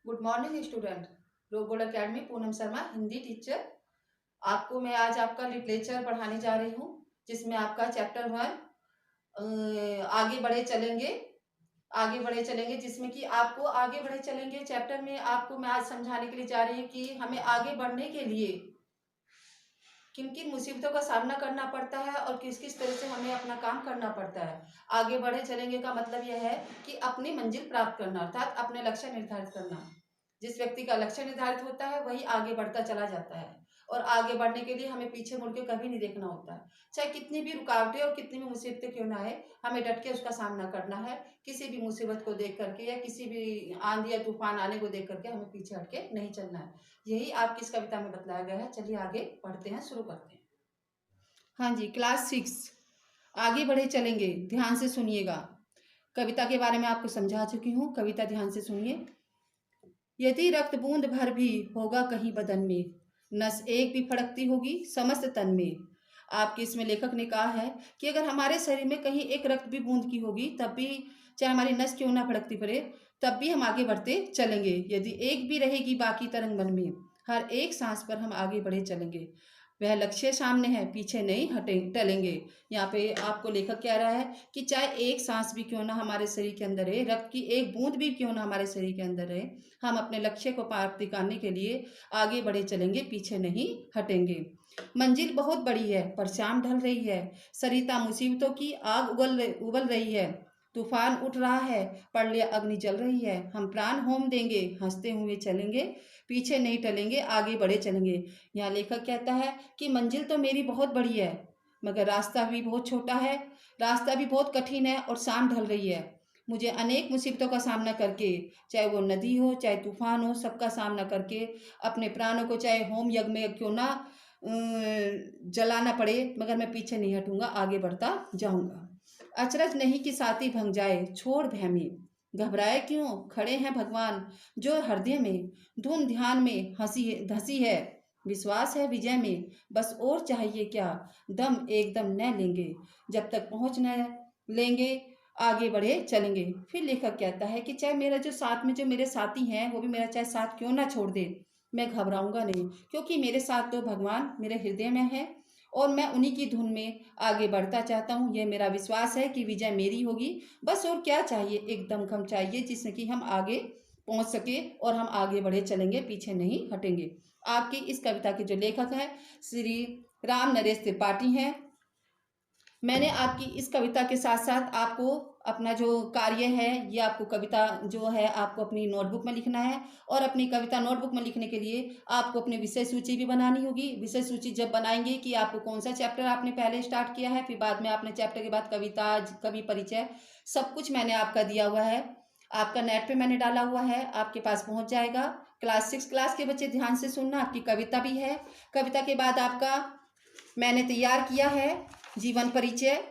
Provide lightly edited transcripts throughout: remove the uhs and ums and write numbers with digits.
Good morning student. Robot academy, Poonam Sharma, Hindi teacher. आपको मैं आज आपका लिटरेचर पढ़ाने जा रही हूँ, जिसमें आपका चैप्टर 1 आगे बढ़े चलेंगे। आगे बढ़े चलेंगे जिसमें कि आपको आगे बढ़े चलेंगे चैप्टर में आपको मैं आज समझाने के लिए जा रही हूँ कि हमें आगे बढ़ने के लिए किन किन मुसीबतों का सामना करना पड़ता है और किस किस तरह से हमें अपना काम करना पड़ता है। आगे बढ़े चलेंगे का मतलब यह है कि अपनी मंजिल प्राप्त करना, अर्थात अपने लक्ष्य निर्धारित करना। जिस व्यक्ति का लक्ष्य निर्धारित होता है वही आगे बढ़ता चला जाता है, और आगे बढ़ने के लिए हमें पीछे मुड़ के कभी नहीं देखना होता है। चाहे कितनी भी रुकावटें और कितनी भी मुसीबतें क्यों ना आए, हमें डट के उसका सामना करना है। किसी भी मुसीबत को देख करके या किसी भी आंधी या तूफान आने को देख करके हमें पीछे हट के नहीं चलना है। यही आपकी इस कविता में बतलाया गया है। चलिए आगे पढ़ते हैं, शुरू करते हैं। हाँ जी, क्लास 6 आगे बढ़े चलेंगे। ध्यान से सुनिएगा। कविता के बारे में आपको समझा चुकी हूँ, कविता ध्यान से सुनिए। यदि रक्त बूंद भर भी होगा कहीं बदन में, नस एक भी फड़कती होगी समस्त तन में। आपके इसमें लेखक ने कहा है कि अगर हमारे शरीर में कहीं एक रक्त भी बूंद की होगी, तब भी चाहे हमारी नस क्यों ना फड़कती पड़े, तब भी हम आगे बढ़ते चलेंगे। यदि एक भी रहेगी बाकी तरंग मन में, हर एक सांस पर हम आगे बढ़े चलेंगे। वह लक्ष्य सामने है, पीछे नहीं हटे टलेंगे। यहाँ पे आपको लेखक कह रहा है कि चाहे एक सांस भी क्यों ना हमारे शरीर के अंदर है, रक्त की एक बूंद भी क्यों ना हमारे शरीर के अंदर है, हम अपने लक्ष्य को प्राप्ति करने के लिए आगे बढ़े चलेंगे, पीछे नहीं हटेंगे। मंजिल बहुत बड़ी है पर शाम ढल रही है, सरिता मुसीबतों की आग उबल रही है। तूफान उठ रहा है, प्रलय अग्नि जल रही है। हम प्राण होम देंगे, हंसते हुए चलेंगे, पीछे नहीं टलेंगे, आगे बढ़े चलेंगे। यहाँ लेखक कहता है कि मंजिल तो मेरी बहुत बड़ी है, मगर रास्ता भी बहुत छोटा है, रास्ता भी बहुत कठिन है और शाम ढल रही है। मुझे अनेक मुसीबतों का सामना करके, चाहे वो नदी हो चाहे तूफान हो, सबका सामना करके अपने प्राणों को चाहे होम यज्ञ में क्यों ना जलाना पड़े, मगर मैं पीछे नहीं हटूंगा, आगे बढ़ता जाऊंगा। अचरज नहीं कि साथी भंग जाए, छोड़ भैमी, घबराए क्यों, खड़े हैं भगवान जो हृदय में, धुन ध्यान में हंसी धसी है, विश्वास है विजय में, बस और चाहिए क्या, दम एकदम न लेंगे, जब तक पहुंच न लेंगे आगे बढ़े चलेंगे। फिर लेखक कहता है कि चाहे मेरा जो साथ में जो मेरे साथी हैं वो भी मेरा चाहे साथ क्यों ना छोड़ दे, मैं घबराऊंगा नहीं, क्योंकि मेरे साथ तो भगवान मेरे हृदय में है और मैं उन्हीं की धुन में आगे बढ़ता चाहता हूँ। यह मेरा विश्वास है कि विजय मेरी होगी। बस और क्या चाहिए, एक दमखम चाहिए जिससे कि हम आगे पहुंच सके और हम आगे बढ़े चलेंगे, पीछे नहीं हटेंगे। आपकी इस कविता के जो लेखक हैं श्री राम नरेश त्रिपाठी हैं। मैंने आपकी इस कविता के साथ साथ आपको अपना जो कार्य है, ये आपको कविता जो है आपको अपनी नोटबुक में लिखना है, और अपनी कविता नोटबुक में लिखने के लिए आपको अपनी विषय सूची भी बनानी होगी। विषय सूची जब बनाएंगे कि आपको कौन सा चैप्टर आपने पहले स्टार्ट किया है, फिर बाद में आपने चैप्टर के बाद कविता, कवि परिचय, सब कुछ मैंने आपका दिया हुआ है। आपका नेट पे मैंने डाला हुआ है, आपके पास पहुंच जाएगा। क्लास 6 क्लास के बच्चे ध्यान से सुनना। आपकी कविता भी है। कविता के बाद आपका मैंने तैयार किया है जीवन परिचय,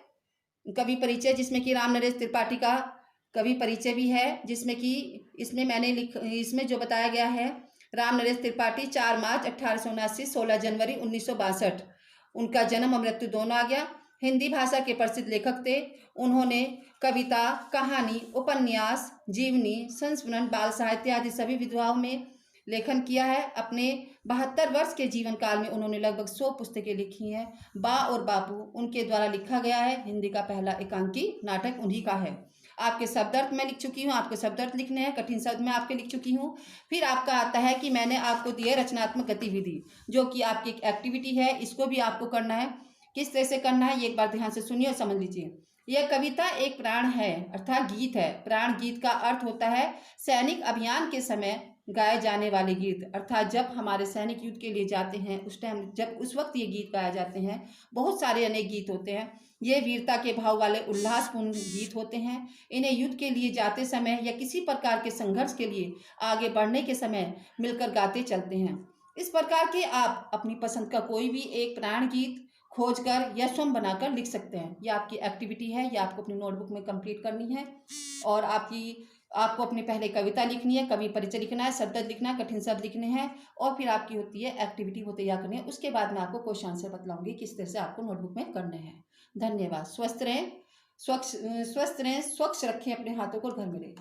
कवि परिचय, जिसमें कि राम नरेश त्रिपाठी का कवि परिचय भी है, जिसमें कि इसमें जो बताया गया है, राम नरेश त्रिपाठी 4 मार्च 1879, 16 जनवरी 1962, उनका जन्म और मृत्यु दोनों आ गया। हिंदी भाषा के प्रसिद्ध लेखक थे। उन्होंने कविता, कहानी, उपन्यास, जीवनी, संस्मरण, बाल साहित्य आदि सभी विधाओं में लेखन किया है। अपने 72 वर्ष के जीवन काल में उन्होंने लगभग 100 पुस्तकें लिखी हैं। बा और बापू उनके द्वारा लिखा गया है। हिंदी का पहला एकांकी नाटक उन्हीं का है। आपके शब्दार्थ मैं लिख चुकी हूँ, आपके शब्दार्थ लिखने हैं, कठिन शब्द मैं आपके लिख चुकी हूँ। फिर आपका आता है कि मैंने आपको दी है रचनात्मक गतिविधि, जो कि आपकी एक एक्टिविटी है, इसको भी आपको करना है। किस तरह से करना है ये एक बार ध्यान से सुनिए और समझ लीजिए। यह कविता एक प्राण है, अर्थात गीत है। प्राण गीत का अर्थ होता है सैनिक अभियान के समय गाए जाने वाले गीत, अर्थात जब हमारे सैनिक युद्ध के लिए जाते हैं उस टाइम, जब उस वक्त ये गीत गाए जाते हैं। बहुत सारे अनेक गीत होते हैं, ये वीरता के भाव वाले उल्लासपूर्ण गीत होते हैं। इन्हें युद्ध के लिए जाते समय या किसी प्रकार के संघर्ष के लिए आगे बढ़ने के समय मिलकर गाते चलते हैं। इस प्रकार के आप अपनी पसंद का कोई भी एक प्राण गीत खोजकर या स्वयं बनाकर लिख सकते हैं। ये आपकी एक्टिविटी है, ये आपको अपनी नोटबुक में कंप्लीट करनी है। और आपको अपनी पहले कविता लिखनी है, कवि परिचय लिखना है, शब्द लिखना है, कठिन शब्द लिखने हैं, और फिर आपकी होती है एक्टिविटी वो तैयार करनी है। उसके बाद मैं आपको क्वेश्चन आंसर बतलाऊंगी किस तरह से आपको नोटबुक में करने हैं। धन्यवाद। स्वस्थ रहें, स्वच्छ रहें, स्वच्छ रखें अपने हाथों को, घर में रहें।